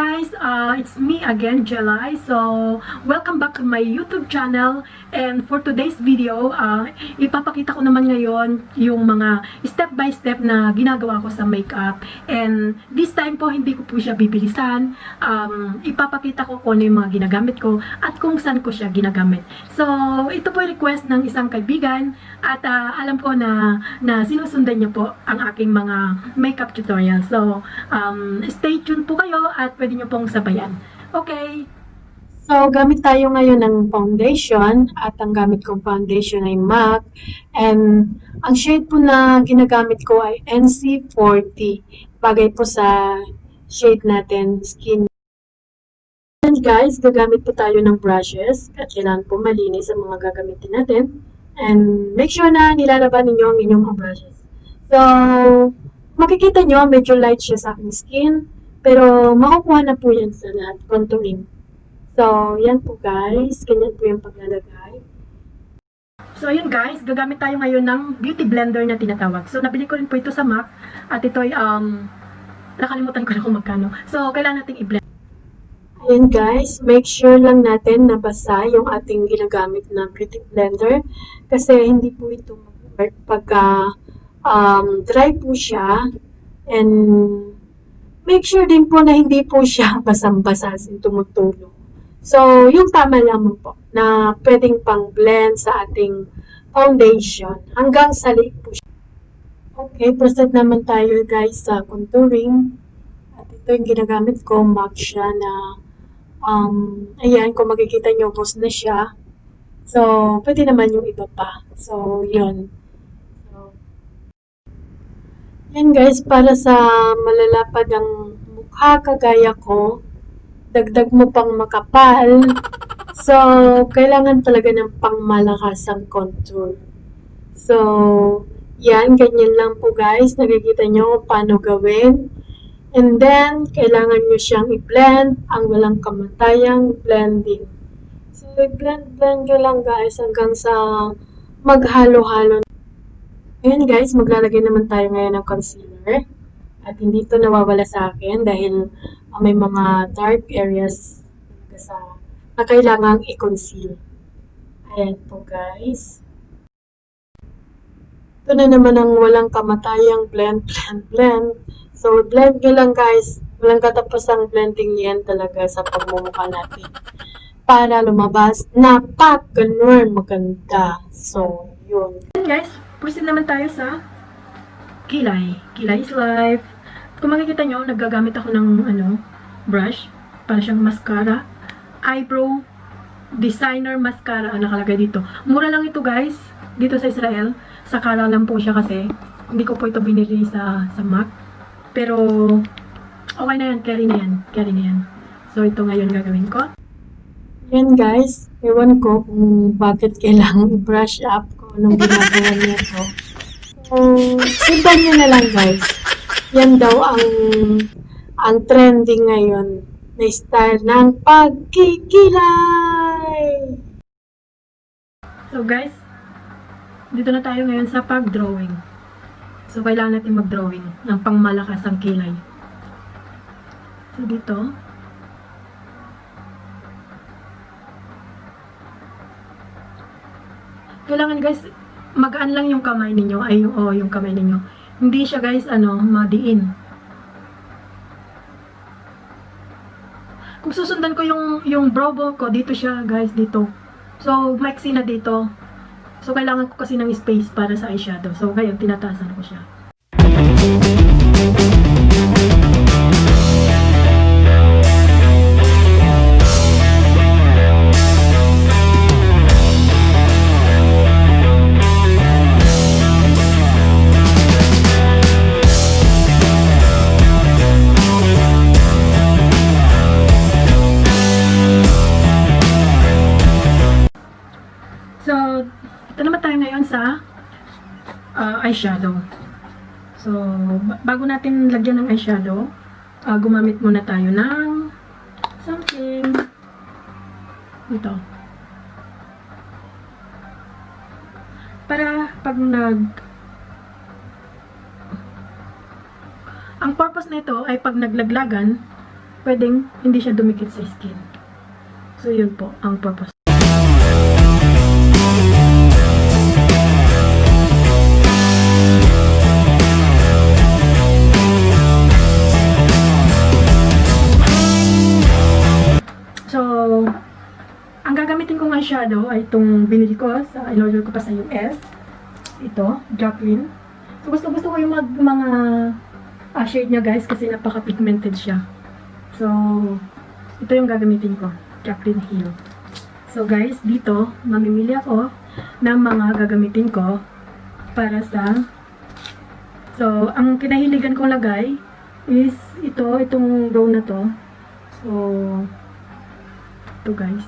guys, it's me again, GHEL-LAI. So, welcome back to my YouTube channel. And for today's video, ipapakita ko naman ngayon yung mga step by step na ginagawa ko sa makeup. And this time po, hindi ko po siya bibilisan. Ipapakita ko kung ano yung mga ginagamit ko at kung saan ko siya ginagamit. So, ito po yung request ng isang kaibigan at alam ko na sinusundan niyo po ang aking mga makeup tutorial. So, stay tuned po kayo at pwede nyo pong sabayan. Okay. So, gamit tayo ngayon ng foundation at ang gamit kong foundation ay MAC. And ang shade po na ginagamit ko ay NC40. Bagay po sa shade natin, skin. And guys, gagamit po tayo ng brushes at kailangan po malinis ang mga gagamitin natin. And make sure na nilalaban ninyo ang inyong mga brushes. So, makikita nyo, medyo light siya sa aking skin. Pero, makukuha na po yan sa lahat, contouring. So, yan po guys. Ganyan po yung paglalagay. So, ayun guys. Gagamit tayo ngayon ng beauty blender na tinatawag. So, nabili ko rin po ito sa MAC. At ito ay, nakalimutan ko na kung magkano. So, kailangan natin i-blend. Ayan guys. Make sure lang natin na basa yung ating ginagamit na beauty blender. Kasi, hindi po ito mag-work pagka dry po siya. And, make sure din po na hindi po siya basang-basa sin tumutulong. So, yung tama lamang po na pwedeng pang blend sa ating foundation hanggang sa liit po siya. Okay, proceed naman tayo guys sa contouring. At ito yung ginagamit ko, MAC siya na ayan, kung makikita nyo, boss na siya. So, pwede naman yung iba pa. So, yun. Yan guys, para sa malalapad ang mukha kagaya ko, dagdag mo pang makapal. So, kailangan talaga ng pangmalakasang contour. So, yan, ganyan lang po guys. Nakikita nyo paano gawin. And then, kailangan nyo siyang i-blend ang walang kamatayang blending. So, i-blend nyo lang guys hanggang sa maghalo-halo. Ayan guys, maglalagay naman tayo ngayon ng concealer. At hindi ito nawawala sa akin dahil may mga dark areas na kailangang i-conceal. Ayan po guys. Ito na naman ang walang kamatayang blend. So, blend nyo lang guys. Walang katapusang blending yan talaga sa pagmumukha natin. Para lumabas, napaka-ganun maganda. So, yun. Ayan guys. Proceed naman tayo sa kilay. Kilay is life. Kung makikita nyo, nagagamit ako ng brush. Para siyang mascara. Eyebrow designer mascara ang nakalagay dito. Mura lang ito guys. Dito sa Israel. Sakara lang po siya kasi. Hindi ko po ito binili sa MAC. Pero, okay na yan. Carry na yan. Carry na yan. So, ito ngayon gagawin ko. Yan guys. Ewan ko kung bakit kailangan i-brush up anong ginagawa niya ito. So, sundan nyo na lang guys. Yan daw ang trending ngayon na style ng pagkikilay. So guys, dito na tayo ngayon sa pag-drawing. So, kailangan natin mag-drawing ng pangmalakas ang kilay. So, dito. Kailangan guys, magaan lang yung kamay ninyo. Ay, yung kamay ninyo. Hindi siya guys, madiin. Kung susundan ko yung brow bone ko, dito siya guys, dito. So, maiksi na dito. So, kailangan ko kasi ng space para sa eyeshadow. So, ngayon, tinataasan ko siya. So, ito naman tayo ngayon sa eyeshadow. So, bago natin lagyan ng eyeshadow, gumamit muna tayo ng something. Ito. Para pag ang purpose nito ay pag naglaglagan, pwedeng hindi siya dumikit sa skin. So, yun po ang purpose. So, ang gagamitin ko nga shadow ay itong binili ko sa in-order ko pa sa US. Ito, Jacqueline. So, gusto ko yung mga shade niya guys kasi napaka-pigmented siya. So, ito yung gagamitin ko. Jacqueline Hill. So, guys, dito, mamimili ako ng mga gagamitin ko para sa... So, ang kinahiligan kong lagay is itong row na to. So, ito guys.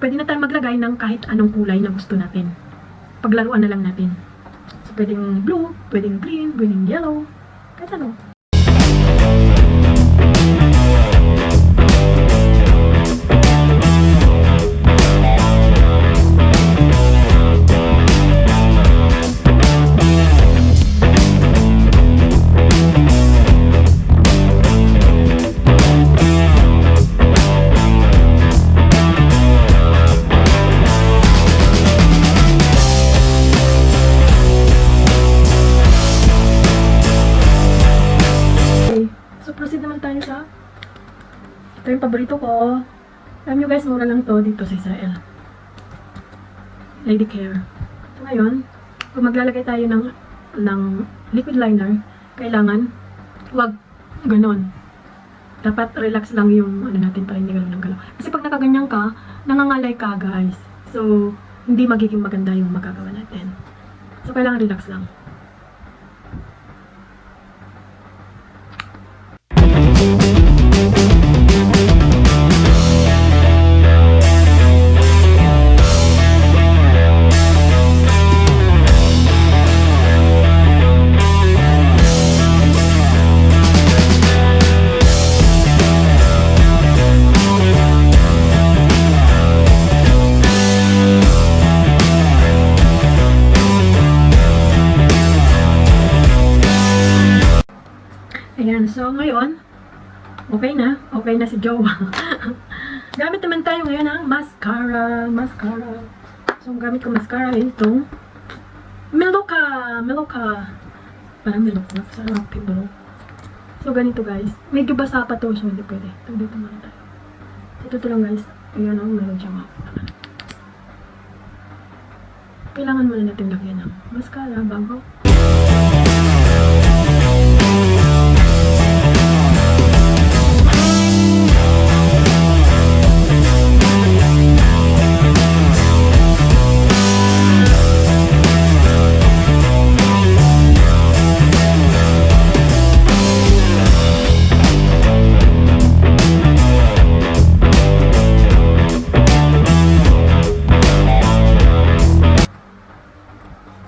Pwede na tayong maglagay ng kahit anong kulay na gusto natin. Paglaruan na lang natin. So, pwedeng blue, pwedeng green, pwedeng yellow, kahit ano. Ito yung paborito ko. Alam nyo guys, mura lang to dito sa Israel. Lady Care. So ngayon, kung maglalagay tayo ng liquid liner, kailangan wag ganon. Dapat relax lang yung ano natin para hindi ganun ng galaw. Kasi pag nakaganyan ka, nangangalay ka guys. So, hindi magiging maganda yung magagawa natin. So, kailangan relax lang. Ayan, so ngayon, okay na si Jowa. Gamit naman tayo ngayon ng mascara. So, ang gamit ko mascara ay itong Meloka. Parang Meloka, sarap yung. So, ganito guys. Medyo basa pa to, so hindi pwede. Ito, dito muna tayo. Ito lang guys. Ayan o, meron siyang kailangan muna natin lagyan ng mascara bago.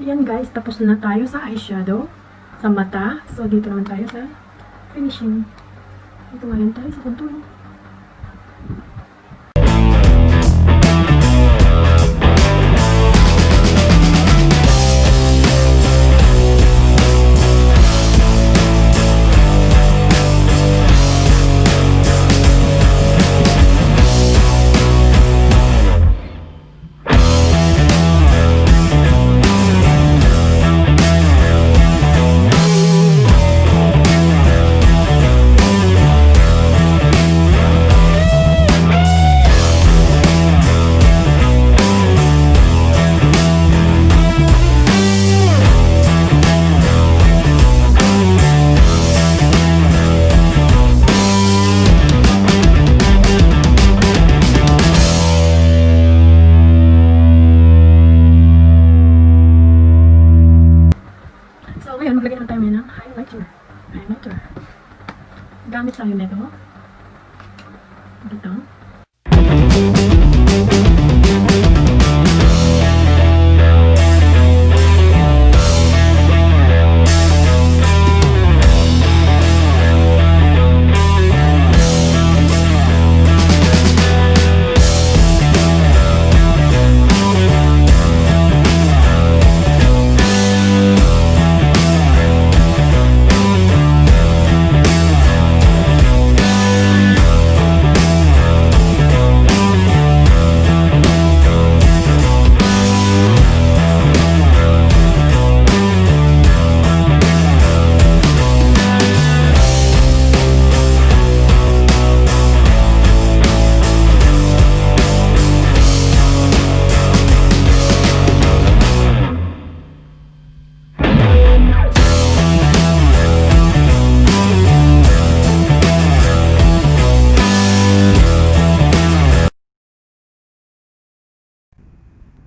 Ayan guys, tapos na tayo sa eyeshadow, sa mata. So, dito naman tayo sa finishing. Dito ngayon tayo sa contour.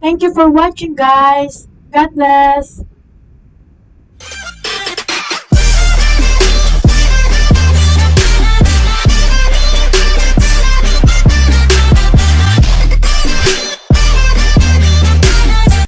Thank you for watching, guys. God bless.